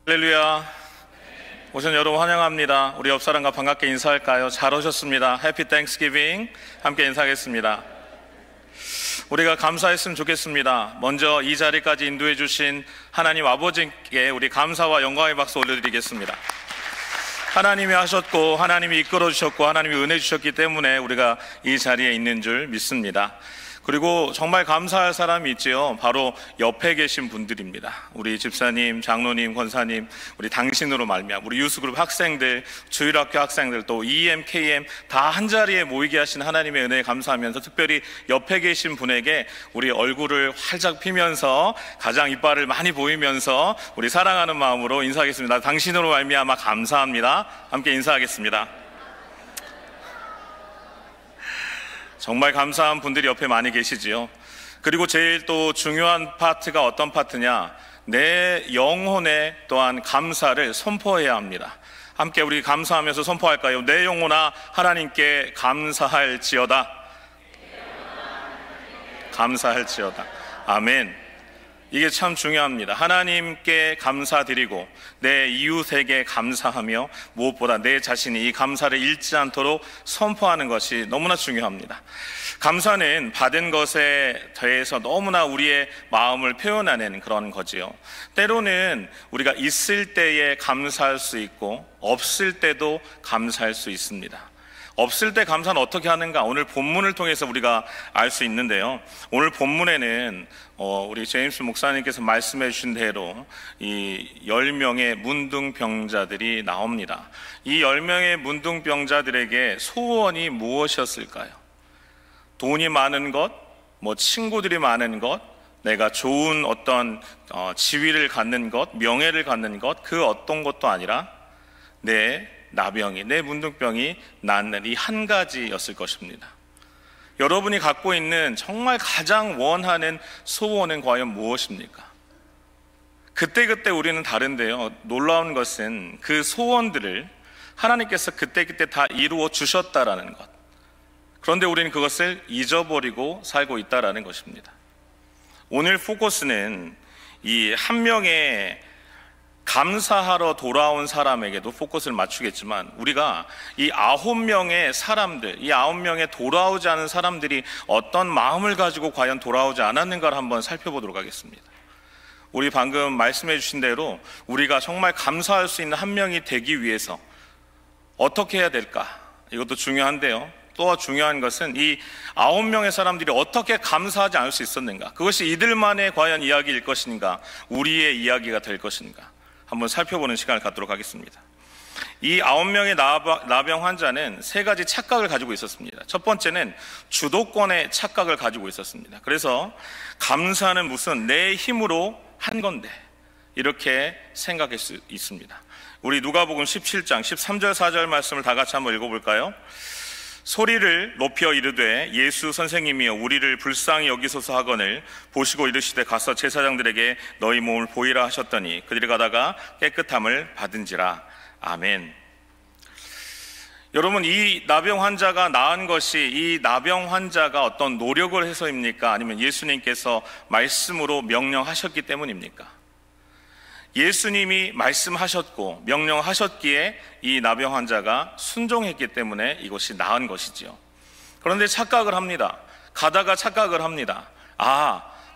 할렐루야. 오신 여러분 환영합니다. 우리 옆 사람과 반갑게 인사할까요? 잘 오셨습니다. 해피 땡스기빙. 함께 인사하겠습니다. 우리가 감사했으면 좋겠습니다. 먼저 이 자리까지 인도해 주신 하나님 아버지께 우리 감사와 영광의 박수 올려드리겠습니다. 하나님이 하셨고 하나님이 이끌어 주셨고 하나님이 은혜 주셨기 때문에 우리가 이 자리에 있는 줄 믿습니다. 그리고 정말 감사할 사람이 있지요. 바로 옆에 계신 분들입니다. 우리 집사님, 장로님, 권사님, 우리 당신으로 말미암아 우리 유스그룹 학생들, 주일학교 학생들, 또 EM, KM 다 한자리에 모이게 하신 하나님의 은혜에 감사하면서 특별히 옆에 계신 분에게 우리 얼굴을 활짝 피면서 가장 이빨을 많이 보이면서 우리 사랑하는 마음으로 인사하겠습니다. 당신으로 말미암아 감사합니다. 함께 인사하겠습니다. 정말 감사한 분들이 옆에 많이 계시지요. 그리고 제일 또 중요한 파트가 어떤 파트냐, 내 영혼에 또한 감사를 선포해야 합니다. 함께 우리 감사하면서 선포할까요? 내 영혼아 하나님께 감사할지어다. 감사할지어다. 아멘. 이게 참 중요합니다. 하나님께 감사드리고 내 이웃에게 감사하며 무엇보다 내 자신이 이 감사를 잃지 않도록 선포하는 것이 너무나 중요합니다. 감사는 받은 것에 대해서 너무나 우리의 마음을 표현하는 그런 거지요. 때로는 우리가 있을 때에 감사할 수 있고 없을 때도 감사할 수 있습니다. 없을 때 감사는 어떻게 하는가? 오늘 본문을 통해서 우리가 알 수 있는데요. 오늘 본문에는 우리 제임스 목사님께서 말씀해 주신 대로 이 10명의 문둥병자들이 나옵니다. 이 10명의 문둥병자들에게 소원이 무엇이었을까요? 돈이 많은 것, 친구들이 많은 것, 내가 좋은 어떤 지위를 갖는 것, 명예를 갖는 것, 그 어떤 것도 아니라 내 문둥병이 낫는 이 한 가지였을 것입니다. 여러분이 갖고 있는 정말 가장 원하는 소원은 과연 무엇입니까? 그때그때 우리는 다른데요. 놀라운 것은 그 소원들을 하나님께서 그때그때 다 이루어 주셨다라는 것. 그런데 우리는 그것을 잊어버리고 살고 있다라는 것입니다. 오늘 포커스는 이 한 명의 감사하러 돌아온 사람에게도 포커스를 맞추겠지만 우리가 이 9명의 사람들, 이 9명의 돌아오지 않은 사람들이 어떤 마음을 가지고 과연 돌아오지 않았는가를 한번 살펴보도록 하겠습니다. 우리 방금 말씀해 주신 대로 우리가 정말 감사할 수 있는 한 명이 되기 위해서 어떻게 해야 될까? 이것도 중요한데요. 또 중요한 것은 이 9명의 사람들이 어떻게 감사하지 않을 수 있었는가? 그것이 이들만의 과연 이야기일 것인가? 우리의 이야기가 될 것인가? 한번 살펴보는 시간을 갖도록 하겠습니다. 이 9명의 나병 환자는 3가지 착각을 가지고 있었습니다. 첫 번째는 주도권의 착각을 가지고 있었습니다. 그래서 감사는 무슨 내 힘으로 한 건데 이렇게 생각할 수 있습니다. 우리 누가복음 17장 13절 4절 말씀을 다 같이 한번 읽어볼까요? 소리를 높여 이르되 예수 선생님이여 우리를 불쌍히 여기소서 하거늘 보시고 이르시되 가서 제사장들에게 너희 몸을 보이라 하셨더니 그들이 가다가 깨끗함을 받은지라. 아멘. 여러분, 이 나병 환자가 나은 것이 이 나병 환자가 어떤 노력을 해서입니까? 아니면 예수님께서 말씀으로 명령하셨기 때문입니까? 예수님이 말씀하셨고 명령하셨기에 이 나병 환자가 순종했기 때문에 이것이 나은 것이지요. 그런데 착각을 합니다. 가다가 착각을 합니다.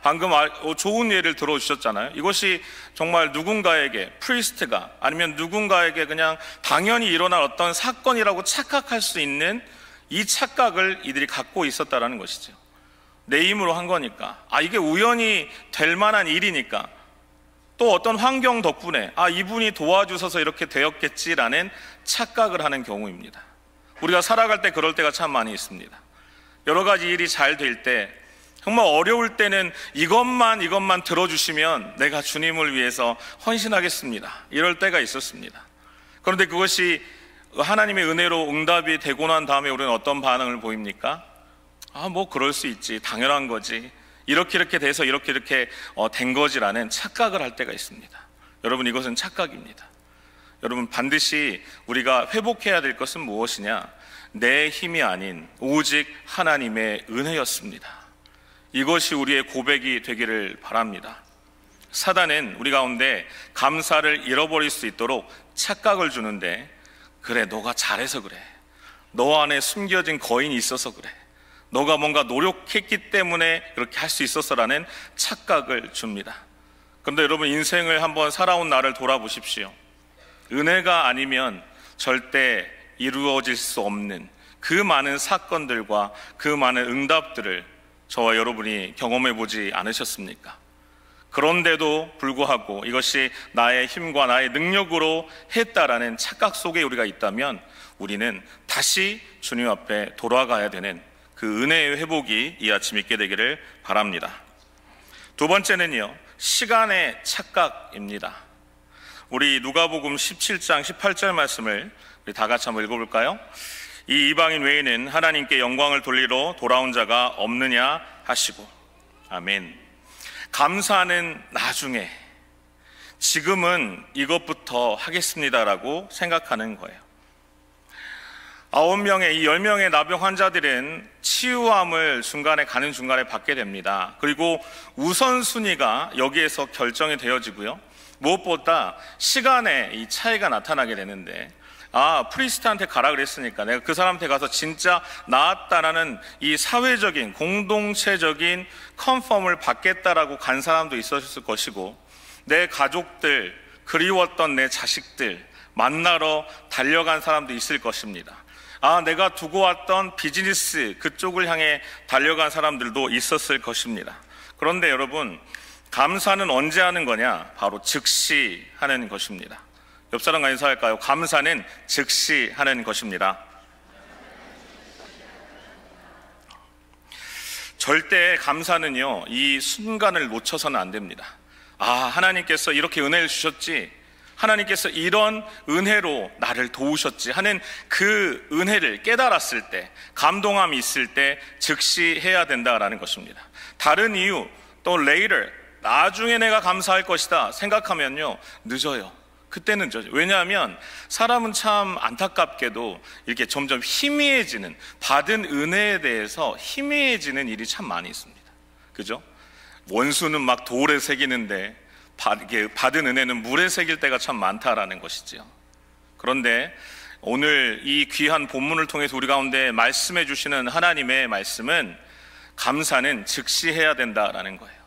방금 좋은 예를 들어주셨잖아요. 이것이 정말 누군가에게 프리스트가 아니면 누군가에게 그냥 당연히 일어날 어떤 사건이라고 착각할 수 있는 이 착각을 이들이 갖고 있었다라는 것이죠. 내 힘으로 한 거니까, 이게 우연히 될 만한 일이니까, 또 어떤 환경 덕분에 이분이 도와주셔서 이렇게 되었겠지라는 착각을 하는 경우입니다. 우리가 살아갈 때 그럴 때가 참 많이 있습니다. 여러 가지 일이 잘 될 때, 정말 어려울 때는 이것만 들어주시면 내가 주님을 위해서 헌신하겠습니다, 이럴 때가 있었습니다. 그런데 그것이 하나님의 은혜로 응답이 되고 난 다음에 우리는 어떤 반응을 보입니까? 그럴 수 있지, 당연한 거지, 이렇게 돼서 이렇게 된 거지라는 착각을 할 때가 있습니다. 여러분, 이것은 착각입니다. 여러분, 반드시 우리가 회복해야 될 것은 무엇이냐? 내 힘이 아닌 오직 하나님의 은혜였습니다. 이것이 우리의 고백이 되기를 바랍니다. 사단은 우리 가운데 감사를 잃어버릴 수 있도록 착각을 주는데, 그래, 너가 잘해서 그래, 너 안에 숨겨진 거인이 있어서 그래, 너가 뭔가 노력했기 때문에 그렇게 할 수 있어서라는 착각을 줍니다. 그런데 여러분, 인생을 한번 살아온 나를 돌아보십시오. 은혜가 아니면 절대 이루어질 수 없는 그 많은 사건들과 그 많은 응답들을 저와 여러분이 경험해 보지 않으셨습니까? 그런데도 불구하고 이것이 나의 힘과 나의 능력으로 했다라는 착각 속에 우리가 있다면, 우리는 다시 주님 앞에 돌아가야 되는 그 은혜의 회복이 이 아침 있게 되기를 바랍니다. 두 번째는요, 시간의 착각입니다. 우리 누가복음 17장 18절 말씀을 우리 다 같이 한번 읽어볼까요? 이 이방인 외에는 하나님께 영광을 돌리러 돌아온 자가 없느냐 하시고. 아멘. 감사는 나중에, 지금은 이것부터 하겠습니다라고 생각하는 거예요. 9명의 이 10명의 나병 환자들은 치유함을 가는 중간에 받게 됩니다. 그리고 우선순위가 여기에서 결정이 되어지고요, 무엇보다 시간에 이 차이가 나타나게 되는데, 프리스트한테 가라 그랬으니까 내가 그 사람한테 가서 진짜 나았다라는 이 사회적인 공동체적인 컨펌을 받겠다라고 간 사람도 있었을 것이고, 내 가족들, 그리웠던 내 자식들 만나러 달려간 사람도 있을 것입니다. 내가 두고 왔던 비즈니스, 그쪽을 향해 달려간 사람들도 있었을 것입니다. 그런데 여러분, 감사는 언제 하는 거냐? 바로 즉시 하는 것입니다. 옆 사람과 인사할까요? 감사는 즉시 하는 것입니다. 절대 감사는요, 이 순간을 놓쳐서는 안 됩니다. 하나님께서 이렇게 은혜를 주셨지, 하나님께서 이런 은혜로 나를 도우셨지 하는 그 은혜를 깨달았을 때, 감동함이 있을 때 즉시 해야 된다라는 것입니다. 다른 이유, 또 later, 나중에 내가 감사할 것이다 생각하면요, 늦어요. 그때는 늦어요. 왜냐하면 사람은 참 안타깝게도 이렇게 점점 희미해지는, 받은 은혜에 대해서 희미해지는 일이 참 많이 있습니다. 그죠? 원수는 막 돌에 새기는데 받은 은혜는 물에 새길 때가 참 많다라는 것이지요. 그런데 오늘 이 귀한 본문을 통해서 우리 가운데 말씀해 주시는 하나님의 말씀은, 감사는 즉시 해야 된다라는 거예요.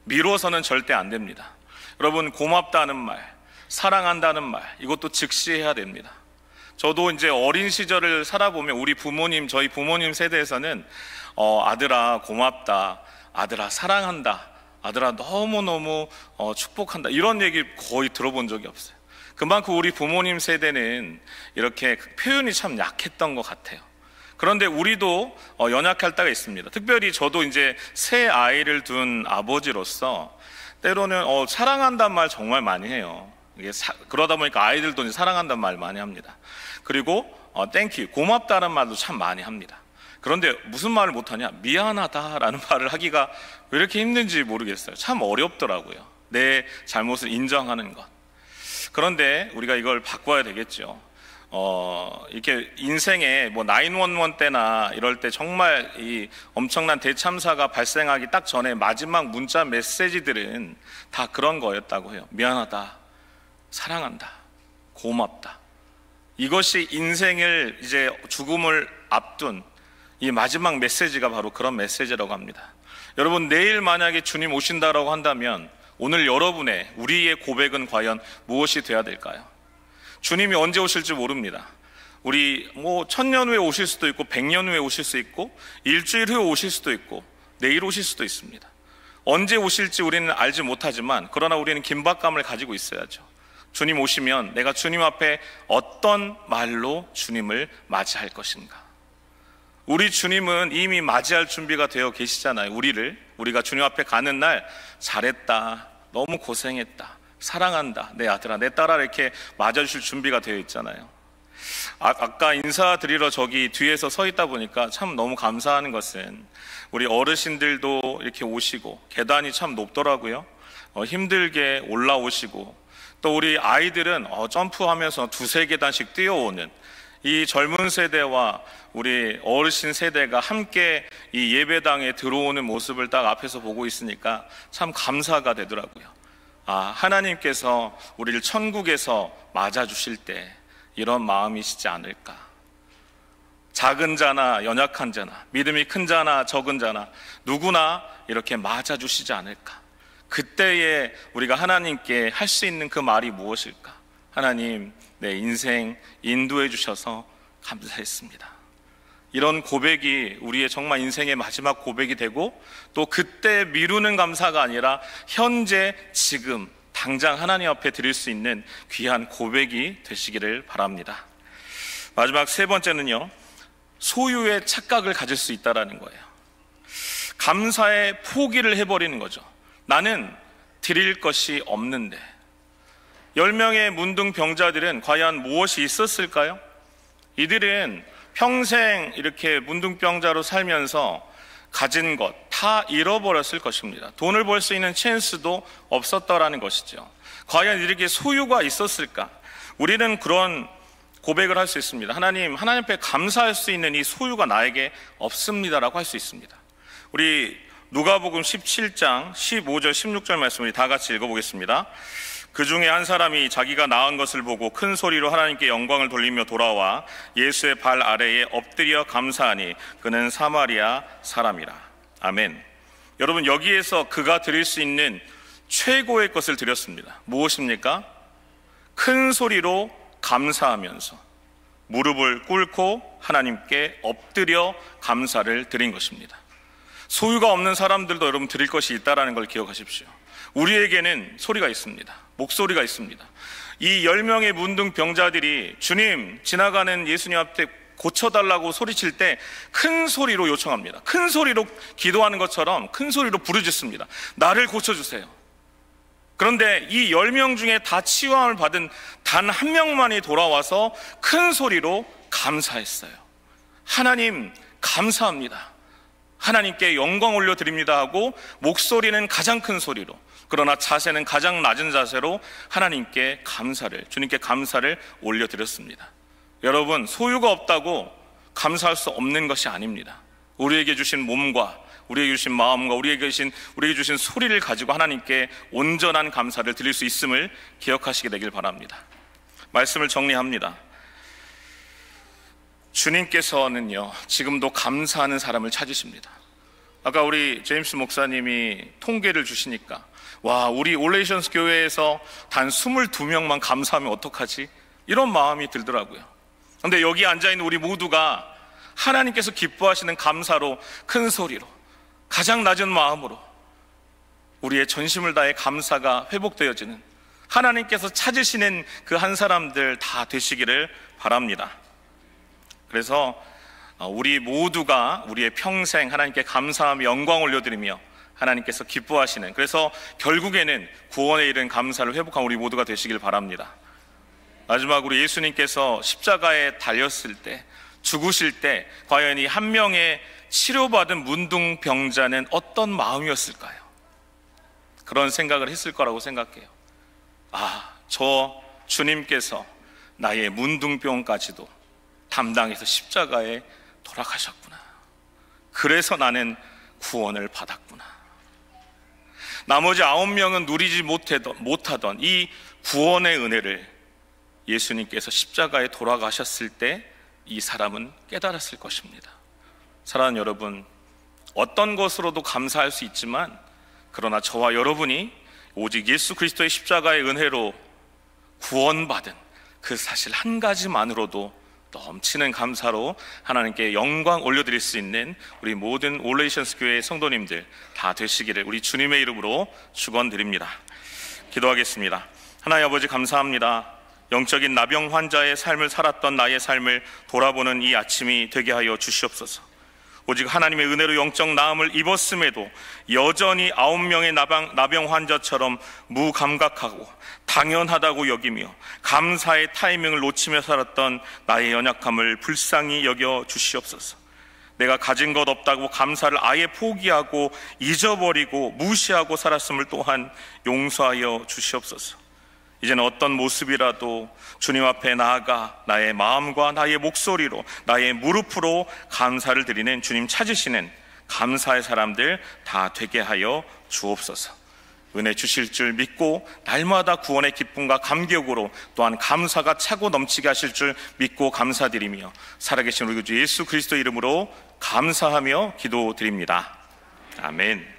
미뤄서는 절대 안 됩니다. 여러분, 고맙다는 말, 사랑한다는 말, 이것도 즉시 해야 됩니다. 저도 이제 어린 시절을 살아보면 저희 부모님 세대에서는 아들아 고맙다, 아들아 사랑한다, 아들아 너무너무 축복한다, 이런 얘기 거의 들어본 적이 없어요. 그만큼 우리 부모님 세대는 이렇게 표현이 참 약했던 것 같아요. 그런데 우리도 연약할 때가 있습니다. 특별히 저도 이제 새 아이를 둔 아버지로서 때로는 사랑한다는 말 정말 많이 해요. 그러다 보니까 아이들도 이제 사랑한다는 말 많이 합니다. 그리고 땡큐, 고맙다는 말도 참 많이 합니다. 그런데 무슨 말을 못하냐? 미안하다라는 말을 하기가 왜 이렇게 힘든지 모르겠어요. 참 어렵더라고요, 내 잘못을 인정하는 것. 그런데 우리가 이걸 바꿔야 되겠죠. 이렇게 인생에 911 때나 이럴 때 정말 이 엄청난 대참사가 발생하기 딱 전에 마지막 문자 메시지들은 다 그런 거였다고 해요. 미안하다, 사랑한다, 고맙다. 이것이 인생을 이제 죽음을 앞둔 이 마지막 메시지가 바로 그런 메시지라고 합니다. 여러분, 내일 만약에 주님 오신다라고 한다면 오늘 우리의 고백은 과연 무엇이 돼야 될까요? 주님이 언제 오실지 모릅니다. 우리 1000년 후에 오실 수도 있고 100년 후에 오실 수 있고 일주일 후에 오실 수도 있고 내일 오실 수도 있습니다. 언제 오실지 우리는 알지 못하지만, 그러나 우리는 긴박감을 가지고 있어야죠. 주님 오시면 내가 주님 앞에 어떤 말로 주님을 맞이할 것인가? 우리 주님은 이미 맞이할 준비가 되어 계시잖아요. 우리가 주님 앞에 가는 날, 잘했다, 너무 고생했다, 사랑한다, 내 아들아, 내 딸아, 이렇게 맞아주실 준비가 되어 있잖아요. 아까 인사드리러 저기 뒤에서 서 있다 보니까 참 너무 감사한 것은, 우리 어르신들도 이렇게 오시고 계단이 참 높더라고요. 힘들게 올라오시고, 또 우리 아이들은 점프하면서 2-3계단씩 뛰어오는 이 젊은 세대와 우리 어르신 세대가 함께 이 예배당에 들어오는 모습을 딱 앞에서 보고 있으니까 참 감사가 되더라고요. 하나님께서 우리를 천국에서 맞아주실 때 이런 마음이시지 않을까. 작은 자나 연약한 자나 믿음이 큰 자나 적은 자나 누구나 이렇게 맞아주시지 않을까. 그때에 우리가 하나님께 할 수 있는 그 말이 무엇일까? 하나님, 내 인생 인도해 주셔서 감사했습니다. 이런 고백이 우리의 정말 인생의 마지막 고백이 되고, 또 그때 미루는 감사가 아니라 현재 지금 당장 하나님 앞에 드릴 수 있는 귀한 고백이 되시기를 바랍니다. 마지막 세 번째는요, 소유의 착각을 가질 수 있다는 거예요. 감사에 포기를 해버리는 거죠. 나는 드릴 것이 없는데. 10명의 문둥병자들은 과연 무엇이 있었을까요? 이들은 평생 이렇게 문둥병자로 살면서 가진 것 다 잃어버렸을 것입니다. 돈을 벌 수 있는 찬스도 없었다라는 것이죠. 과연 이들에게 소유가 있었을까? 우리는 그런 고백을 할 수 있습니다. 하나님 앞에 감사할 수 있는 이 소유가 나에게 없습니다라고 할 수 있습니다. 우리 누가복음 17장 15절 16절 말씀을 다 같이 읽어보겠습니다. 그 중에 한 사람이 자기가 낳은 것을 보고 큰 소리로 하나님께 영광을 돌리며 돌아와 예수의 발 아래에 엎드려 감사하니 그는 사마리아 사람이라. 아멘. 여러분, 여기에서 그가 드릴 수 있는 최고의 것을 드렸습니다. 무엇입니까? 큰 소리로 감사하면서 무릎을 꿇고 하나님께 엎드려 감사를 드린 것입니다. 소유가 없는 사람들도 여러분 드릴 것이 있다는 걸 기억하십시오. 우리에게는 소리가 있습니다. 목소리가 있습니다. 이 10명의 문둥병자들이 주님, 지나가는 예수님 앞에 고쳐달라고 소리칠 때 큰 소리로 요청합니다. 큰 소리로 기도하는 것처럼 큰 소리로 부르짖습니다. 나를 고쳐주세요. 그런데 이 10명 중에 다 치유함을 받은 단 한 명만이 돌아와서 큰 소리로 감사했어요. 하나님 감사합니다. 하나님께 영광 올려드립니다 하고 목소리는 가장 큰 소리로, 그러나 자세는 가장 낮은 자세로 하나님께 주님께 감사를 올려드렸습니다. 여러분, 소유가 없다고 감사할 수 없는 것이 아닙니다. 우리에게 주신 몸과 우리에게 주신 마음과 우리에게 주신 소리를 가지고 하나님께 온전한 감사를 드릴 수 있음을 기억하시게 되길 바랍니다. 말씀을 정리합니다. 주님께서는요, 지금도 감사하는 사람을 찾으십니다. 아까 우리 제임스 목사님이 통계를 주시니까, 와, 우리 올레이션스 교회에서 단 22명만 감사하면 어떡하지? 이런 마음이 들더라고요. 그런데 여기 앉아있는 우리 모두가 하나님께서 기뻐하시는 감사로, 큰 소리로, 가장 낮은 마음으로 우리의 전심을 다해 감사가 회복되어지는, 하나님께서 찾으시는 그 한 사람들 다 되시기를 바랍니다. 그래서 우리 모두가 우리의 평생 하나님께 감사하며 영광 올려드리며 하나님께서 기뻐하시는, 그래서 결국에는 구원에 이른 감사를 회복한 우리 모두가 되시길 바랍니다. 마지막으로 예수님께서 십자가에 달렸을 때, 죽으실 때 과연 이 한 명의 치료받은 문둥병자는 어떤 마음이었을까요? 그런 생각을 했을 거라고 생각해요. 저 주님께서 나의 문둥병까지도 담당해서 십자가에 돌아가셨구나. 그래서 나는 구원을 받았구나. 나머지 9명은 누리지 못하던 이 구원의 은혜를 예수님께서 십자가에 돌아가셨을 때 이 사람은 깨달았을 것입니다. 사랑하는 여러분, 어떤 것으로도 감사할 수 있지만, 그러나 저와 여러분이 오직 예수 그리스도의 십자가의 은혜로 구원받은 그 사실 한 가지만으로도 넘치는 감사로 하나님께 영광 올려드릴 수 있는 우리 모든 올레이션스 교회의 성도님들 다 되시기를 우리 주님의 이름으로 축원드립니다. 기도하겠습니다. 하나님 아버지, 감사합니다. 영적인 나병 환자의 삶을 살았던 나의 삶을 돌아보는 이 아침이 되게 하여 주시옵소서. 오직 하나님의 은혜로 영적 나음을 입었음에도 여전히 9명의 나병 환자처럼 무감각하고 당연하다고 여기며 감사의 타이밍을 놓치며 살았던 나의 연약함을 불쌍히 여겨 주시옵소서. 내가 가진 것 없다고 감사를 아예 포기하고 잊어버리고 무시하고 살았음을 또한 용서하여 주시옵소서. 이제는 어떤 모습이라도 주님 앞에 나아가 나의 마음과 나의 목소리로, 나의 무릎으로 감사를 드리는 주님 찾으시는 감사의 사람들 다 되게 하여 주옵소서. 은혜 주실 줄 믿고 날마다 구원의 기쁨과 감격으로 또한 감사가 차고 넘치게 하실 줄 믿고 감사드리며 살아계신 우리 주 예수 그리스도 이름으로 감사하며 기도드립니다. 아멘.